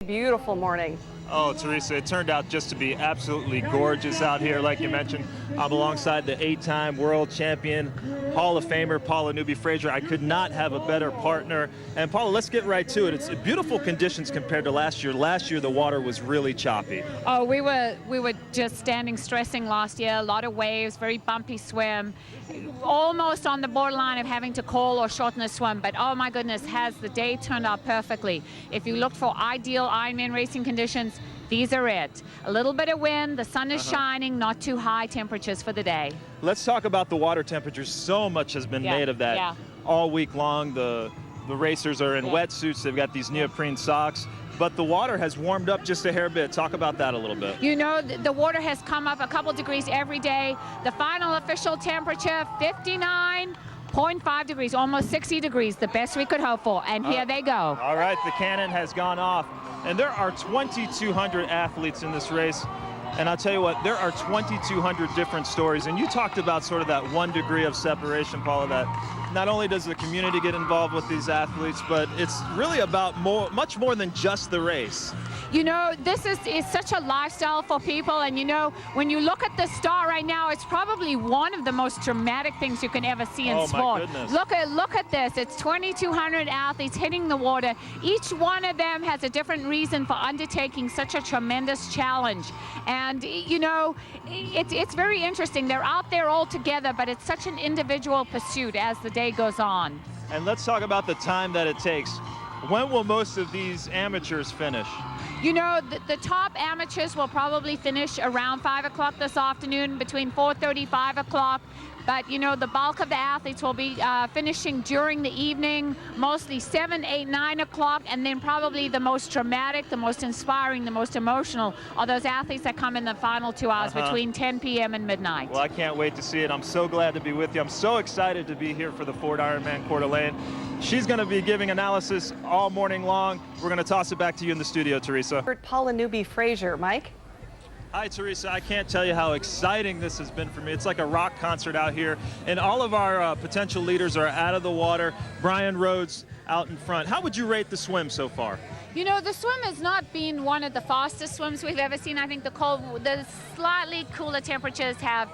Beautiful morning. Oh, Teresa, it turned out just to be absolutely gorgeous out here. Like you mentioned, I'm alongside the 8-time world champion, Hall of Famer, Paula Newby-Fraser. I could not have a better partner. And Paula, let's get right to it. It's beautiful conditions compared to last year. Last year, the water was really choppy. Oh, we were just standing stressing last year. A lot of waves, very bumpy swim, almost on the borderline of having to call or shorten the swim. But oh my goodness, has the day turned out perfectly. If you look for ideal Ironman racing conditions, these are it. A little bit of wind, the sun is shining, not too high temperatures for the day. Let's talk about the water temperatures. So much has been made of that all week long. The racers are in wetsuits. They've got these neoprene socks. But the water has warmed up just a hair bit. Talk about that a little bit. You know, the water has come up a couple degrees every day. The final official temperature, 59.5 degrees, almost 60 degrees, the best we could hope for. And here they go. All right, the cannon has gone off. And there are 2,200 athletes in this race. And I'll tell you what, there are 2,200 different stories. And you talked about sort of that 1 degree of separation, Paula, that not only does the community get involved with these athletes, but it's really about much more than just the race. You know, this is such a lifestyle for people, and you know, when you look at the start right now, it's probably one of the most dramatic things you can ever see in sport. My goodness. Look at this. It's 2,200 athletes hitting the water. Each one of them has a different reason for undertaking such a tremendous challenge. And you know, it's very interesting. They're out there all together, but it's such an individual pursuit as the day goes on. And let's talk about the time that it takes. When will most of these amateurs finish? You know, the top amateurs will probably finish around 5 o'clock this afternoon, between 4:30, 5 o'clock. But, you know, the bulk of the athletes will be finishing during the evening, mostly 7, 8, 9 o'clock, and then probably the most dramatic, the most inspiring, the most emotional are those athletes that come in the final 2 hours between 10 p.m. and midnight. Well, I can't wait to see it. I'm so glad to be with you. I'm so excited to be here for the Ford Ironman Coeur. She's going to be giving analysis all morning long. We're going to toss it back to you in the studio, Teresa. Paula Newby-Fraser. Mike? Hi, Teresa. I can't tell you how exciting this has been for me. It's like a rock concert out here, and all of our potential leaders are out of the water. Brian Rhodes out in front. How would you rate the swim so far? You know, the swim has not been one of the fastest swims we've ever seen. I think the slightly cooler temperatures have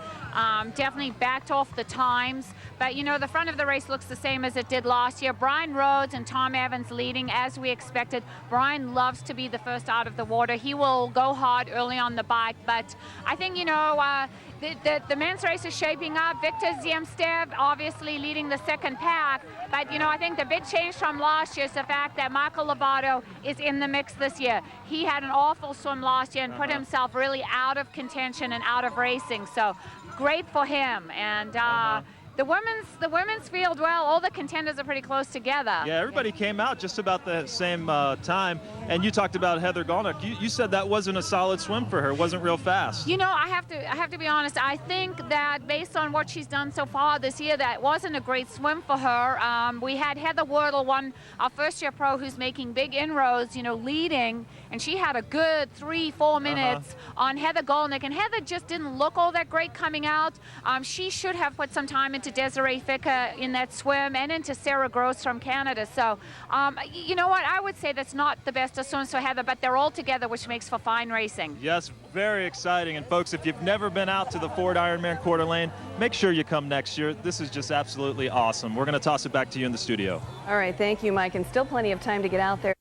definitely backed off the times. But, you know, the front of the race looks the same as it did last year. Brian Rhodes and Tom Evans leading as we expected. Brian loves to be the first out of the water. He will go hard early on the bike. But I think, you know, the men's race is shaping up. Victor Ziemstev obviously leading the second pack. But, you know, I think the big change from last year is the fact that Michael Lovato is in the mix this year. He had an awful swim last year and put himself really out of contention and out of racing. So great for him. And the women's field, well, all the contenders are pretty close together. Yeah, everybody came out just about the same time. And you talked about Heather Golnick. You said that wasn't a solid swim for her. It wasn't real fast. You know, I have to be honest. I think that based on what she's done so far this year, that wasn't a great swim for her. We had Heather Wordle, our first-year pro, who's making big inroads, you know, leading, and she had a good 3-4 minutes on Heather Golnick, and Heather just didn't look all that great coming out. She should have put some time into Desiree Ficker in that swim and into Sarah Gross from Canada. So, you know what? I would say that's not the best of swims for Heather, but they're all together, which makes for fine racing. Yes, very exciting. And folks, if you've never been out to the Ford Ironman Coeur, make sure you come next year. This is just absolutely awesome. We're going to toss it back to you in the studio. All right, thank you, Mike. And still plenty of time to get out there.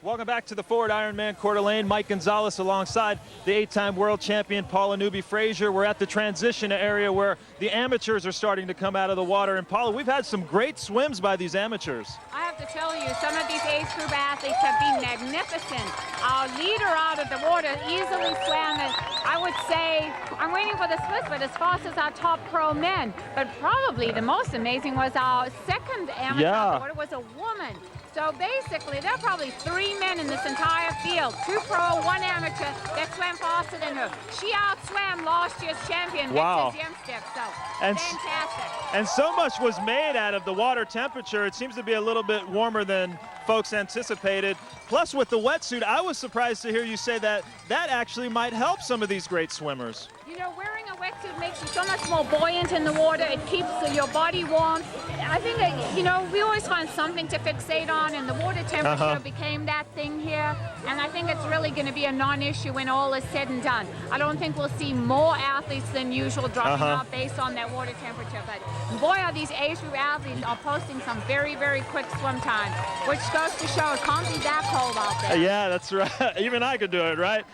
Welcome back to the Ford Ironman Coeur. Mike Gonzalez alongside the 8-time world champion Paula Newby-Fraser. We're at the transition area where the amateurs are starting to come out of the water. And Paula, we've had some great swims by these amateurs. I have to tell you, some of these age group athletes have been magnificent. Our leader out of the water easily swam it. I would say, I'm waiting for the splits, but as fast as our top pro men. But probably the most amazing was our second amateur out of the water was a woman. So basically, there are probably 3 men in this entire field, 2 pro, 1 amateur, that swam faster than her. She outswam last year's champion, Victor Ziemstev, so fantastic. And so much was made out of the water temperature. It seems to be a little bit warmer than folks anticipated. Plus, with the wetsuit, I was surprised to hear you say that that actually might help some of these great swimmers. You know, wearing a wetsuit wetsuit makes you so much more buoyant in the water. It keeps your body warm. I think that, you know, we always find something to fixate on, and the water temperature became that thing here. And I think it's really going to be a non-issue when all is said and done. I don't think we'll see more athletes than usual dropping out based on that water temperature. But boy, are these age group athletes are posting some very, very quick swim time, which goes to show it can't be that cold out there. Yeah, that's right. Even I could do it, right?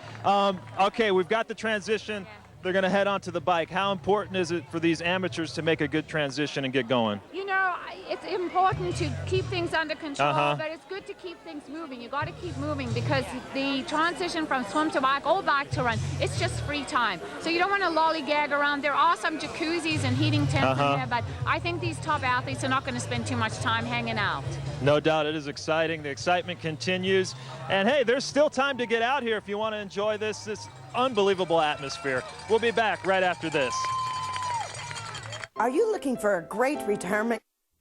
Okay, we've got the transition. Yeah. They're going to head onto the bike. How important is it for these amateurs to make a good transition and get going? You know, it's important to keep things under control, but it's good to keep things moving. You got to keep moving because the transition from swim to bike or bike to run, it's just free time. So you don't want to lollygag around. There are some jacuzzis and heating tents in there, but I think these top athletes are not going to spend too much time hanging out. No doubt, it is exciting. The excitement continues. And hey, there's still time to get out here if you want to enjoy this unbelievable atmosphere. We'll be back right after this. Are you looking for a great retirement